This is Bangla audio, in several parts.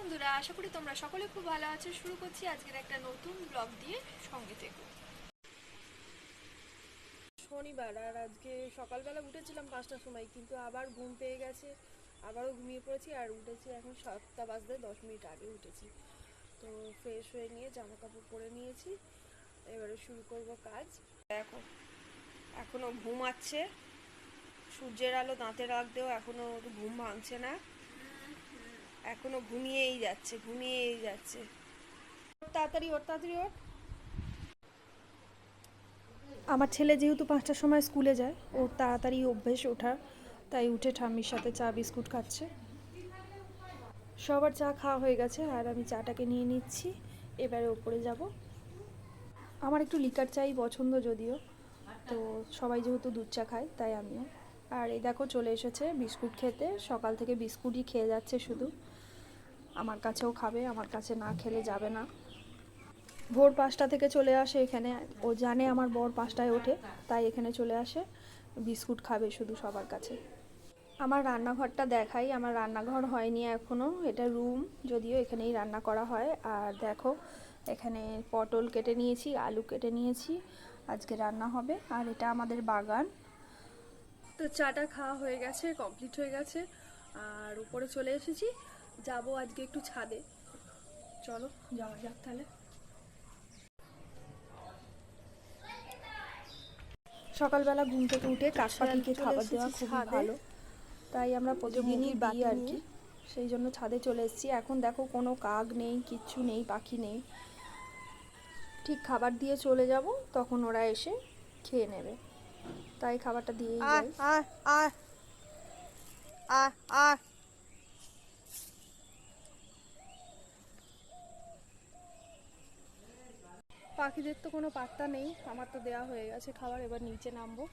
বন্ধুরা, আশা করি তোমরা সকলে খুব ভালো আছো। শুরু করছি আজকের একটা নতুন ব্লগ দিয়ে, সঙ্গে থেকো। শনিবার আর আজকে সকালবেলা উঠেছিলাম 5টার সময়, কিন্তু আবার ঘুম পেয়ে গেছে, আবারও ঘুমিয়ে পড়েছি। আর উঠেছি এখন 7টা বাজতে 10 মিনিট আগে উঠেছি। তো ফ্রেশ হয়ে নিয়ে জামা কাপড় পরে নিয়েছি, এবারে শুরু করব কাজ। দেখো এখনো ঘুমাচ্ছে, সূর্যের আলো দাঁতে রাখতেও এখনো ঘুম ভাঙছে না, এখনো ঘুমিয়েই যাচ্ছে। তাড়াতাড়ি ওঠ, তাড়াতাড়ি ওঠ। আমার ছেলে যেহেতু 5টার সময় স্কুলে যায়, ওর তাড়াতাড়ি অভ্যেস ওঠার, তাই উঠে ঠাম্মির সাথে চা বিস্কুট খাচ্ছে। সবার চা খাওয়া হয়ে গেছে আর আমি চাটাকে নিয়ে নিচ্ছি, এবারে ওপরে যাব। আমার একটু লিকার চাই পছন্দ যদিও, তো সবাই যেহেতু দুধ চা খায় তাই আমিও। আর এই দেখো চলে এসেছে বিস্কুট খেতে, সকাল থেকে বিস্কুটই খেয়ে যাচ্ছে শুধু। আমার কাছেও খাবে, আমার কাছে না খেলে যাবে না। ভোর 5টা থেকে চলে আসে এখানে, ও জানে আমার বর 5টায় ওঠে, তাই এখানে চলে আসে, বিস্কুট খাবে শুধু সবার কাছে। আমার রান্নাঘরটা দেখাই, আমার রান্নাঘর হয়নি এখনও, এটা রুম, যদিও এখানেই রান্না করা হয়। আর দেখো এখানে পটল কেটে নিয়েছি, আলু কেটে নিয়েছি, আজকে রান্না হবে। আর এটা আমাদের বাগান। তো চাটা খাওয়া হয়ে গেছে, কমপ্লিট হয়ে গেছে, আর উপরে চলে এসেছি। যাব আজকে একটু ছাদে, চলো যাওয়া যাক তাহলে। সকালবেলা ঘুম থেকে উঠে কাক পাখিকে খাবার দেওয়া খুবই ভালো, তাই আমরা প্রতিদিনই দিই আর কি, সেই জন্য ছাদে চলে এসেছি। এখন দেখো কোনো কাক নেই, কিচ্ছু নেই, পাখি নেই। ঠিক খাবার দিয়ে চলে যাব, তখন ওরা এসে খেয়ে নেবে, তাই খাবারটা দিয়েই যাই। পাখিদের তো কোনো পাত্তা নেই, আমার তো দেওয়া হয়ে গেছে খাবার, এবার নিচে নামবো।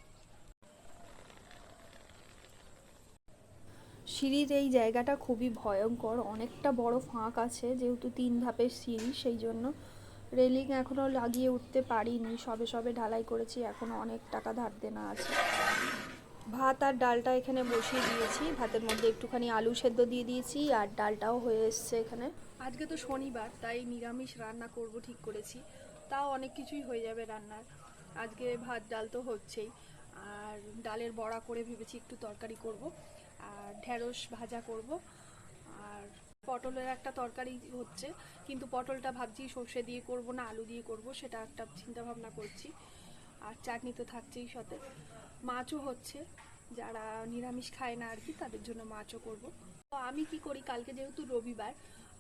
সিঁড়ির এই জায়গাটা খুবই ভয়ঙ্কর, অনেকটা বড় ফাঁক আছে, যেহেতু 3 ধাপের সিঁড়ি, সেই জন্য রেলিং এখনও লাগিয়ে উঠতে পারিনি, সবে সবে ঢালাই করেছি, এখনও অনেক টাকা ধার দেনা আছে। ভাত আর ডালটা এখানে বসিয়ে দিয়েছি, ভাতের মধ্যে একটুখানি আলু সেদ্ধ দিয়ে দিয়েছি, আর ডালটাও হয়ে এসছে এখানে। আজকে তো শনিবার, তাই নিরামিষ রান্না করব ঠিক করেছি, তাও অনেক কিছুই হয়ে যাবে রান্নার। আজকে ভাত ডাল তো হচ্ছেই, আর ডালের বড়া করে ভেবেছি একটু তরকারি করব, আর ঢেঁড়স ভাজা করব, আর পটলের একটা তরকারি হচ্ছে, কিন্তু পটলটা ভাবছি সর্ষে দিয়ে করব না আলু দিয়ে করব, সেটা একটা চিন্তা ভাবনা করছি। আর চাটনি তো থাকছেই সাথে, মাছও হচ্ছে, যারা নিরামিষ খায় না আর কি, তাদের জন্য মাছও করব। তো আমি কি করি, কালকে যেহেতু রবিবার,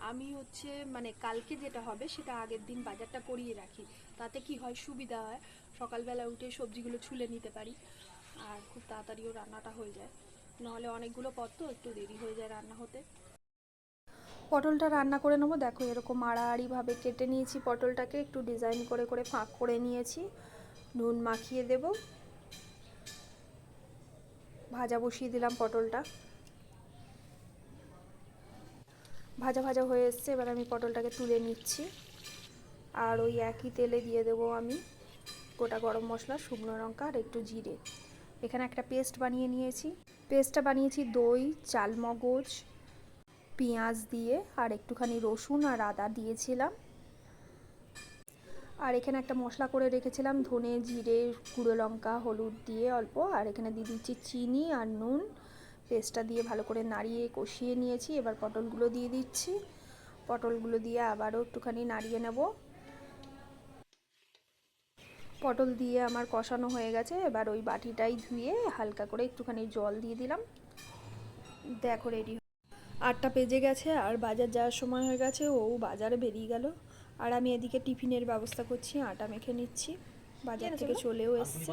আমি হচ্ছে মানে কালকে যেটা হবে সেটা আগের দিন বাজারটা করিয়ে রাখি, তাতে কি হয় সুবিধা হয়, সকালবেলা উঠে সবজিগুলো ছুলে নিতে পারি, আর খুব তাড়াতাড়িও রান্নাটা হয়ে যায়। নাহলে অনেকগুলো পদ তো একটু দেরি হয়ে যায় রান্না হতে। পটলটা রান্না করে নেবো, দেখো এরকম আড়াআড়িভাবে কেটে নিয়েছি পটলটাকে, একটু ডিজাইন করে করে ফাঁক করে নিয়েছি, নুন মাখিয়ে দেব। ভাজা বসিয়ে দিলাম পটলটা, ভাজা ভাজা হয়ে এসছে, এবার আমি পটলটাকে তুলে নিচ্ছি। আর ওই একই তেলে দিয়ে দেবো আমি গোটা গরম মশলা, শুকনো লঙ্কা আর একটু জিরে। এখানে একটা পেস্ট বানিয়ে নিয়েছি, পেস্টটা বানিয়েছি দই, চালমগজ, পেঁয়াজ দিয়ে, আর একটুখানি রসুন আর আদা দিয়েছিলাম। আর এখানে একটা মশলা করে রেখেছিলাম ধনে, জিরে, গুঁড়ো লঙ্কা, হলুদ দিয়ে অল্প, আর এখানে দিয়ে দিচ্ছি চিনি আর নুন। পেস্টটা দিয়ে ভালো করে নাড়িয়ে কষিয়ে নিয়েছি, এবার পটলগুলো দিয়ে দিচ্ছি, পটলগুলো দিয়ে আবারও একটুখানি নাড়িয়ে নেব। পটল দিয়ে আমার কষানো হয়ে গেছে, এবার ওই বাটিটাই ধুয়ে হালকা করে একটুখানি জল দিয়ে দিলাম। দেখো রেডি। 8টা বেজে গেছে আর বাজার যাওয়ার সময় হয়ে গেছে, ও বাজারে বেরিয়ে গেল, আর আমি এদিকে টিফিনের ব্যবস্থা করছি, আটা মেখে নিচ্ছি, বাজার থেকে চলেও এসছে।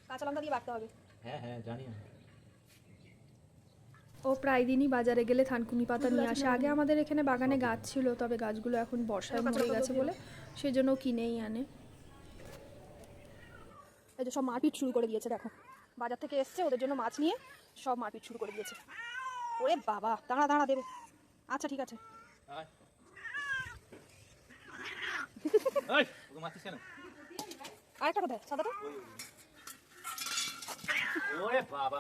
কাঁচা লঙ্কা দিয়ে বাটতে হবে। হ্যাঁ হ্যাঁ জানি। ও প্রায় দিনই বাজারে গেলে থানকুনি পাতা নিয়ে আসে, আগে আমাদের এখানে বাগানে গাছ ছিল, তবে গাছগুলো এখন বর্ষায় মরে গেছে বলে সেই জন্য কিনেই আনে। এই যে সব মারপিট শুরু করে দিয়েছে, দেখো বাজার থেকে এসছে, ওদের জন্য মাছ নিয়ে সব মারপিট শুরু করে দিয়েছে। ওরে বাবা, দাঁড়া দাঁড়া দেবে, আচ্ছা ঠিক আছে। আরেকটা কোথায় সাদাটা? ওরে বাবা,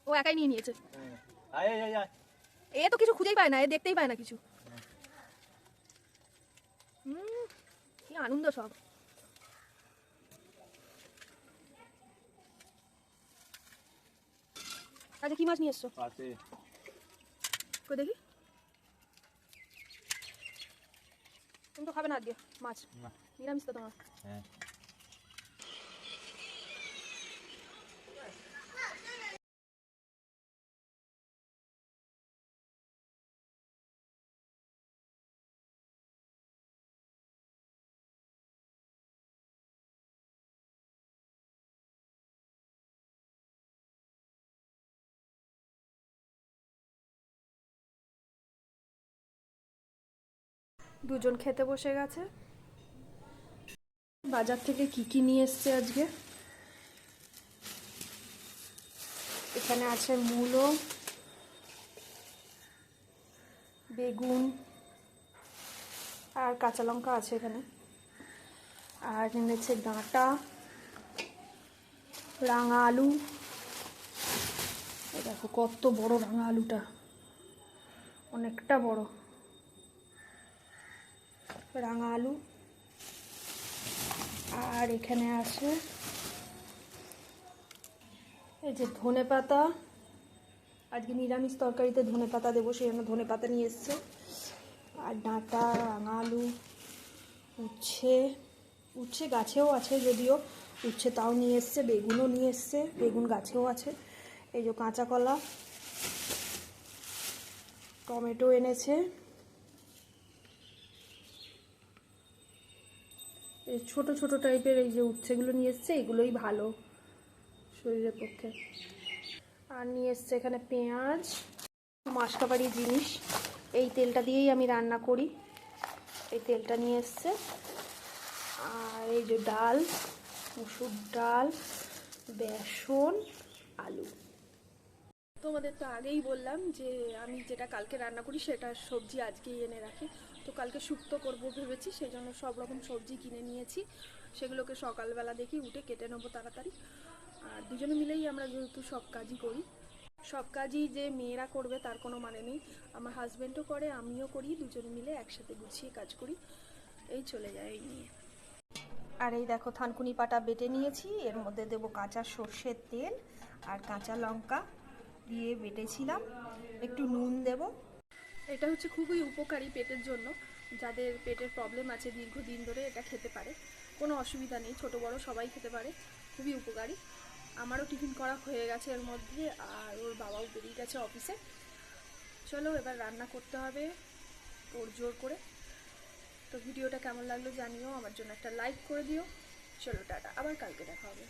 ও একাই নিয়ে নিয়েছে। আয় আয় আয় আয়। এ তো কিছু খুঁজেই পায় না, এ দেখতেই পায় না কিছু। কি আনন্দ সব। আচ্ছা কি মাছ নিয়ে এসছো? আছে কই দেখি। তুমি তো খাবে না আজকে মাছ? না। নিরামিষ তো তোমার। হ্যাঁ দুজন খেতে বসে গেছে। বাজার থেকে কি কি নিয়ে এসছে আজকে? এখানে আছে মূলো, বেগুন আর কাঁচা লঙ্কা আছে এখানে। আর এনেছে ডাঁটা, রাঙা আলু। এই দেখো কত বড় রাঙা আলুটা, অনেকটা বড় রাঙা আলু। আর এখানে আছে এই যে ধনে পাতা, আজকে নিরামিষ তরকারিতে ধনে পাতা দেবো সেই জন্য ধনে পাতা নিয়ে এসছে। আর ডাঁটা, রাঙা আলু, উচ্ছে, উচ্ছে গাছেও আছে যদিও, উচ্ছে তাও নিয়ে এসছে। বেগুনও নিয়ে এসছে, বেগুন গাছেও আছে। এই যে কাঁচা কলা, টমেটো এনেছে। এই ছোট ছোট টাইপের এই যে উচ্ছেগুলো নিয়ে এসছে, এগুলোই ভালো শরীরের পক্ষে। আর নিয়ে এসছে এখানে পেঁয়াজ, মাসকাবারি জিনিস। এই তেলটা দিয়েই আমি রান্না করি, এই তেলটা নিয়ে এসছে। আর এই যে ডাল, মুসুর ডাল, বেসন, আলু। তোমাদের তো আগেই বললাম যে আমি যেটা কালকে রান্না করি সেটা সবজি আজকেই এনে রাখি। তো কালকে শুক্তো করবো ভেবেছি, সেই জন্য সব রকম সবজি কিনে নিয়েছি। সেগুলোকে সকালবেলা দেখি উঠে কেটে নেবো তাড়াতাড়ি। আর দুজনে মিলেই আমরা যেহেতু সব কাজই করি, সব কাজই যে মেয়েরা করবে তার কোনো মানে নেই। আমার হাজব্যান্ডও করে, আমিও করি, দুজনে মিলে একসাথে গুছিয়ে কাজ করি। এই চলে যায় এই নিয়ে। আর এই দেখো থানকুনি পাটা বেটে নিয়েছি, এর মধ্যে দেবো কাঁচা সর্ষের তেল আর কাঁচা লঙ্কা দিয়ে বেটেছিলাম, একটু নুন দেব। এটা হচ্ছে খুবই উপকারী পেটের জন্য, যাদের পেটের প্রবলেম আছে দীর্ঘদিন ধরে এটা খেতে পারে, কোনো অসুবিধা নেই, ছোট বড় সবাই খেতে পারে, খুবই উপকারী। আমারও টিফিন করা হয়ে গেছে এর মধ্যে, আর ওর বাবাও বেরিয়ে গেছে অফিসে। চলো এবার রান্না করতে হবে ওর জোর করে। তো ভিডিওটা কেমন লাগলো জানিও, আমার জন্য একটা লাইক করে দিও। চলো টাটা, আবার কালকে দেখা হবে।